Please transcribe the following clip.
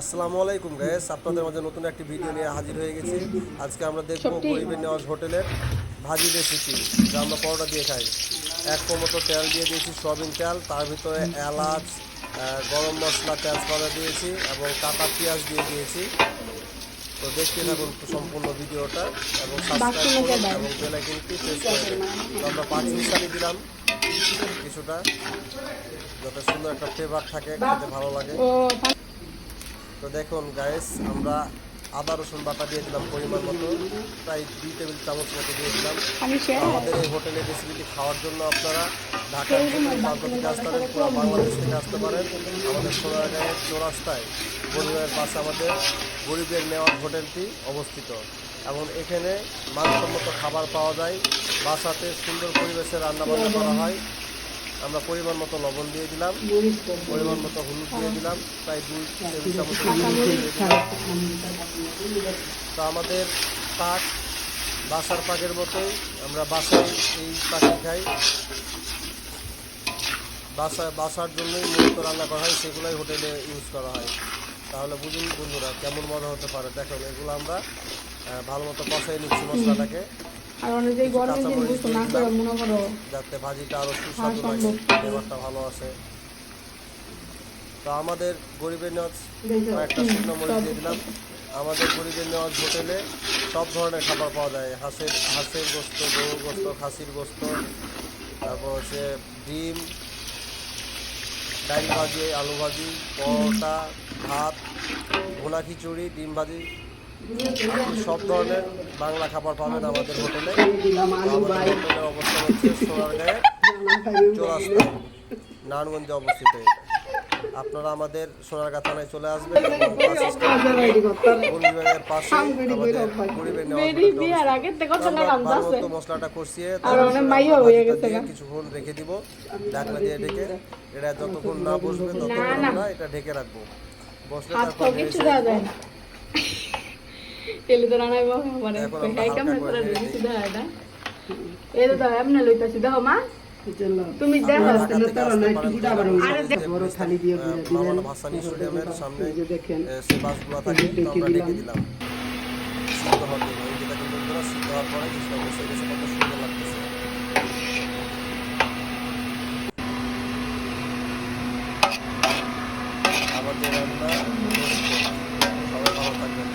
আসসালামু আলাইকুম গাইস, আপনাদের মাঝে নতুন একটি ভিডিও নিয়ে হাজির হয়ে গেছি। আজকে আমরা দেখব গরিবের নেওয়াজ হোটেলের ভাজি রেসিপি, যা আমরা পরোটা দিয়ে খাই। এক মতো তেল দিয়ে দিয়েছি, সয়াবিন তেল, তার ভিতরে এলাচ, গরম মশলা, তেজপাতা দিয়েছি এবং কাটা পেঁয়াজ দিয়ে দিয়েছি। তো দেখতে থাকুন সম্পূর্ণ ভিডিওটা এবং সাবস্ক্রাইব করুন এবং বেল আইকনটি প্রেস করুন। তো আমরা পাঁচমিশালি দিলাম কিছুটা, যাতে সুন্দর একটা ফ্লেভার থাকে, খেতে ভালো লাগে। তো দেখুন গাইস, আমরা আদা রসুন বাটা দিয়ে দিলাম পরিমাণ মতো, প্রায় 2 টেবিল চামচ মতো দিয়ে দিলাম। আমাদের এই হোটেলের রেসিপিটি খাওয়ার জন্য আপনারা ঢাকার প্রান্ত থেকে আসতে পারেন, পুরো বাংলাদেশ থেকে আসতে পারেন। আমাদের সোনারগাঁয়ের চৌরাস্তায় গরিবের পাশে আমাদের গরিবের নেওয়াজ হোটেলটি অবস্থিত এবং এখানে মানসম্মত খাবার পাওয়া যায়। বাসাতে সুন্দর পরিবেশে রান্নাবান্না করা হয়। আমরা পরিমাণ মতো লবণ দিয়ে দিলাম, পরিমাণ মতো হলুদ দিয়ে দিলাম, প্রায় 2 টেবিল চামচ দিয়ে দিলাম। তো আমাদের পাক বাসার পাকের মতোই, আমরা বাসায় এই পাখি খাই। বাসার জন্যই মূলত রান্না করা হয়, সেগুলোই হোটেলে ইউজ করা হয়। তাহলে বুঝুন বন্ধুরা কেমন মজা হতে পারে। দেখুন, এগুলো আমরা ভালো মতো কষাই নিচ্ছি মশলাটাকে, যাতে ভাজিটা আরো সুস্বাদু লাগে, ফ্লেভারটা ভালো আসে। তো আমাদের গরিবের নেওয়াজ একটা শুকনো মরিচ দিয়ে দিলাম। আমাদের গরিবের নেওয়াজ হোটেলে সব ধরনের খাবার পাওয়া যায়। হাঁসের গোস্ত, গরুর গোস্ত, খাসির গোস্ত, তারপর হচ্ছে ডিম, ডাল ভাজি, আলু ভাজি, পরোটা, ভাত, ভুনা খিচুড়ি, ডিম ভাজি, সব ধরনের বাংলা খাবার পাবেন আমাদের হোটেলে। আমাদের হোটেলের অবস্থান হচ্ছে সোনারগাঁয়ে চৌরাস্তায়, নারায়ণগঞ্জে অবস্থিত। আপনারা আমাদের সোনারগাঁ থানায় চলে আসবেন এবং গরিবের পাশে আমাদের গরিবের নেওয়াজ মশলাটা কষিয়ে কিছুক্ষণ রেখে দিব, ঢাকনা দিয়ে ঢেকে। এটা যতক্ষণ না বসবে ততক্ষণ আমরা এটা ঢেকে রাখবো। বসলে তারপর তুমি দেখো ভাসানী স্টেডিয়ামের সামনে সে বাসগুলো থাকে, আমরা ঢেকে দিলাম সিদ্ধ হওয়ার জন্য। এই যেটা কিন্তু সিদ্ধ হওয়ার পরে কিছুটা বসে গেছে, কত সুন্দর লাগতেছে। আমাদের রান্না সবাই ভালো থাকবেন।